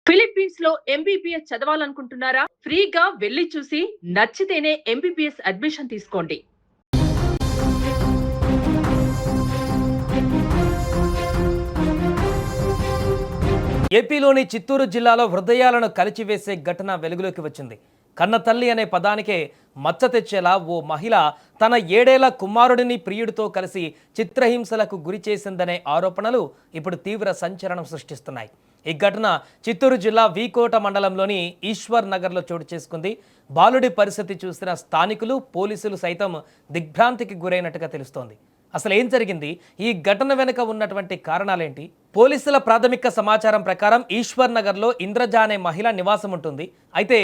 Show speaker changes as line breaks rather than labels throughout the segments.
Philippines లో MBBS చదవాలనుకుంటున్నారా? ఫ్రీగా వెళ్లి చూసి నచ్చితేనే ఎంబీబీఎస్ అడ్మిషన్ తీసుకోండి.
ఏపీలోని చిత్తూరు జిల్లాలో హృదయాలను కలిచివేసే ఘటన వెలుగులోకి వచ్చింది. కన్నతల్లి అనే పదానికే మచ్చ తెచ్చేలా ఓ మహిళ తన 7 ఏళ్ల కుమారుడిని ప్రియుడితో కలిసి చిత్రహింసలకు గురి చేసిందనే ఆరోపణలు ఇప్పుడు తీవ్ర సంచలనం సృష్టిస్తున్నాయి. ఈ ఘటన చిత్తూరు జిల్లా వీకోట మండలంలోని ఈశ్వర్ నగర్లో చోటు చేసుకుంది. బాలుడి పరిస్థితి చూసిన స్థానికులు, పోలీసులు సైతం దిగ్భ్రాంతికి గురైనట్టుగా తెలుస్తోంది. అసలు ఏం జరిగింది? ఈ ఘటన వెనుక ఉన్నటువంటి కారణాలేంటి? పోలీసుల ప్రాథమిక సమాచారం ప్రకారం ఈశ్వర్ నగర్లో ఇంద్రజ అనే మహిళ నివాసం ఉంటుంది. అయితే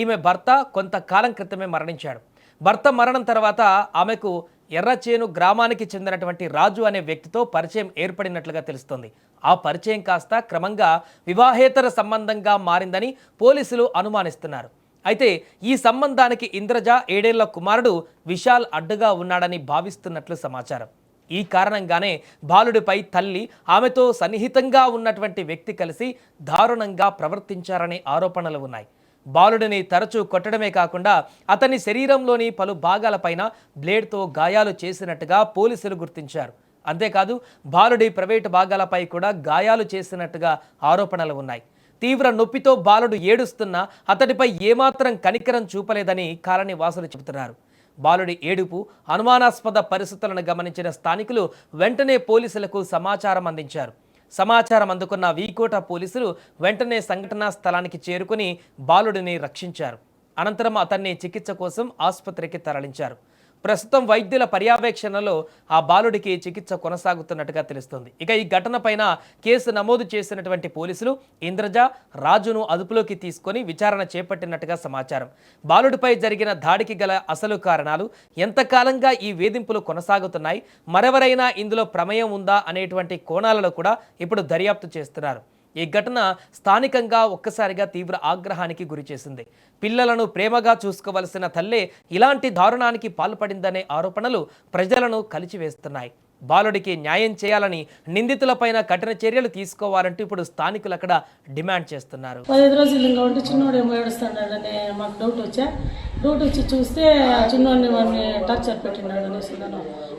ఈమె భర్త కొంతకాలం క్రితమే మరణించాడు. భర్త మరణం తర్వాత ఆమెకు ఎర్రచేను గ్రామానికి చెందినటువంటి రాజు అనే వ్యక్తితో పరిచయం ఏర్పడినట్లుగా తెలుస్తోంది. ఆ పరిచయం కాస్త క్రమంగా వివాహేతర సంబంధంగా మారిందని పోలీసులు అనుమానిస్తున్నారు. అయితే ఈ సంబంధానికి ఇంద్రజ 7 ఏళ్ల కుమారుడు విశాల్ అడ్డుగా ఉన్నాడని భావిస్తున్నట్లు సమాచారం. ఈ కారణంగానే బాలుడిపై తల్లి, ఆమెతో సన్నిహితంగా ఉన్నటువంటి వ్యక్తి కలిసి దారుణంగా ప్రవర్తించారనే ఆరోపణలు ఉన్నాయి. బాలుడిని తరచూ కొట్టడమే కాకుండా అతని శరీరంలోని పలు భాగాలపైన బ్లేడ్తో గాయాలు చేసినట్టుగా పోలీసులు గుర్తించారు. అంతేకాదు బాలుడి ప్రైవేటు భాగాలపై కూడా గాయాలు చేసినట్టుగా ఆరోపణలు ఉన్నాయి. తీవ్ర నొప్పితో బాలుడు ఏడుస్తున్నా అతడిపై ఏమాత్రం కనికరం చూపలేదని కాలనీ వాసులు చెబుతున్నారు. బాలుడి ఏడుపు, అనుమానాస్పద పరిస్థితులను గమనించిన స్థానికులు వెంటనే పోలీసులకు సమాచారం అందించారు. సమాచారం అందుకున్న వీకోట పోలీసులు వెంటనే సంఘటనా స్థలానికి చేరుకుని బాలుడిని రక్షించారు. అనంతరం అతన్ని చికిత్స కోసం ఆసుపత్రికి తరలించారు. ప్రస్తుతం వైద్యుల పర్యవేక్షణలో ఆ బాలుడికి చికిత్స కొనసాగుతున్నట్టుగా తెలుస్తోంది. ఇక ఈ ఘటన పైన కేసు నమోదు చేసినటువంటి పోలీసులు ఇంద్రజ, రాజును అదుపులోకి తీసుకొని విచారణ చేపట్టినట్టుగా సమాచారం. బాలుడిపై జరిగిన దాడికి గల అసలు కారణాలు, ఎంతకాలంగా ఈ వేధింపులు కొనసాగుతున్నాయి, మరెవరైనా ఇందులో ప్రమేయం ఉందా అనేటువంటి కోణాలలో కూడా ఇప్పుడు దర్యాప్తు చేస్తున్నారు. ఈ ఘటన స్థానికంగా ఒక్కసారిగా తీవ్ర ఆగ్రహానికి గురిచేసింది. పిల్లలను ప్రేమగా చూసుకోవలసిన తల్లే ఇలాంటి దారుణానికి పాల్పడిందనే ఆరోపణలు ప్రజలను కలిచివేస్తున్నాయి. బాలుడికి న్యాయం చేయాలని, నిందితులపైన కఠిన చర్యలు తీసుకోవాలంటూ ఇప్పుడు స్థానికులు అక్కడ డిమాండ్ చేస్తున్నారు.
15 రోజులు ఇంకా ఉంటే చిన్నోడేమో ఏడుస్తున్నాడని మాకు డౌట్ వచ్చి చూస్తే చిన్నోడిని వాడిని టార్చర్ పెట్టినాడు అనేసి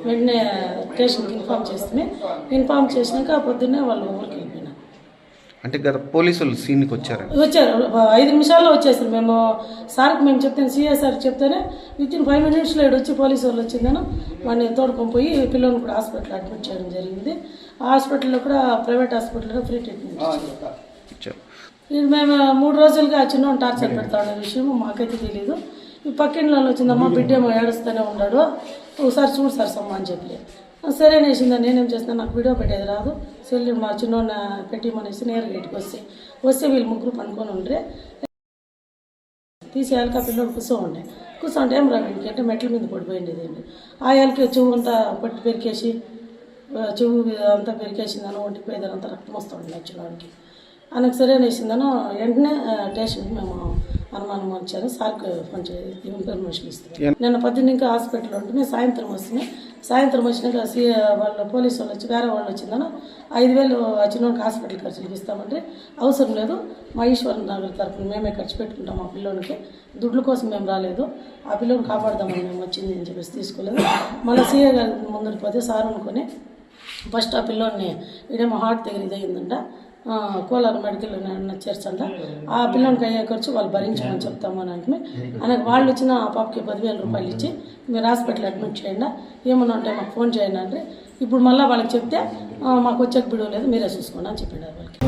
వెంటనే స్టేషన్కి ఇన్ఫామ్ చేసినాక పొద్దున్నే వాళ్ళు ఊరికి వెళ్ళిపోయినారు.
అంటే గత పోలీసులు సీన్కి వచ్చారు
5 నిమిషాల్లో వచ్చేసారు. మేము చెప్తాను, సిఐ సార్ చెప్తేనే వితిన్ 5 minutesలో వచ్చి పోలీసు వాళ్ళు వచ్చిందని వాడిని తోడుకొని పోయి పిల్లల్ని కూడా హాస్పిటల్ అడ్మిట్ చేయడం జరిగింది. ఆ హాస్పిటల్లో కూడా ప్రైవేట్ హాస్పిటల్లో ఫ్రీ ట్రీట్మెంట్ ఇచ్చారు. మేము 3 రోజులుగా చిన్న టార్చర్ పెడతా ఉండే విషయం మాకైతే తెలియదు. ఈ పక్కింట్లో వచ్చిందమ్మా, బిడ్డేమో ఏడుస్తూనే ఉన్నాడు, ఒకసారి చూడు సార్ సమ్మ అని చెప్పి సరే అనేసిందా. నేనేం చేస్తాను, నాకు వీడియో పెట్టేది రాదు, సెల్లు మా చిన్న పెట్టిమనేసి నేరుగా ఇంటికి వస్తే వీళ్ళు ముగ్గురు పనుకొని ఉండ్రే తీసేయాలకి ఆ పిల్లలు కూర్చోంటే ఏం రావిడికి అంటే మెట్ల మీద పడిపోయింది అండి. ఆ ఏళ్ళకి చెవు అంతా పట్టి పెరికేసి చెవు అంతా పెరికేసిందనో ఒంటికి పోయేదానంతా రక్తం వస్తుంది నచ్చినవాడికి. ఆయనకు సరే అనేసిందనో వెంటనే స్టేషన్కి మేము అనుమానం వచ్చారు. సార్కి ఫోన్ చేసి ఇన్ఫర్మేషన్ ఇస్తాం. నిన్న 18 ఇంకా హాస్పిటల్లో ఉంటుంది. సాయంత్రం వచ్చినాక వాళ్ళ పోలీసు వాళ్ళు వచ్చి వేరే వాళ్ళు వచ్చిందనో 5,000 చిన్నోడికి హాస్పిటల్ ఖర్చులకి ఇస్తామంటే అవసరం లేదు, మా ఈశ్వర్ నగర్ తరఫున మేమే ఖర్చు పెట్టుకుంటాం. ఆ పిల్లోనికి దుడ్ల కోసం మేము రాలేదు, ఆ పిల్లోని కాపాడదామని మేము వచ్చింది అని చెప్పేసి తీసుకోలేదు. మళ్ళీ సీఏ గారి ముందుకు పోతే సార్ అనుకొని ఫస్ట్ ఆ పిల్లోని ఇదేమో హార్ట్ దగ్గర ఇదయిందంట, కోలార్ మెడికల్ చేర్చంట, ఆ పిల్లలకి అయ్యే ఖర్చు వాళ్ళు భరించమని చెప్తామని అంటే ఆయనకు వాళ్ళు ఇచ్చిన ఆ పాపకి 10,000 రూపాయలు ఇచ్చి మీరు హాస్పిటల్ అడ్మిట్ చేయండి, ఏమన్నా ఉంటే మాకు ఫోన్ చేయండి అంటే ఇప్పుడు మళ్ళీ వాళ్ళకి చెప్తే మాకు వచ్చాక బిడవలేదు, మీరే చూసుకోండి అని చెప్పాడు వాళ్ళకి.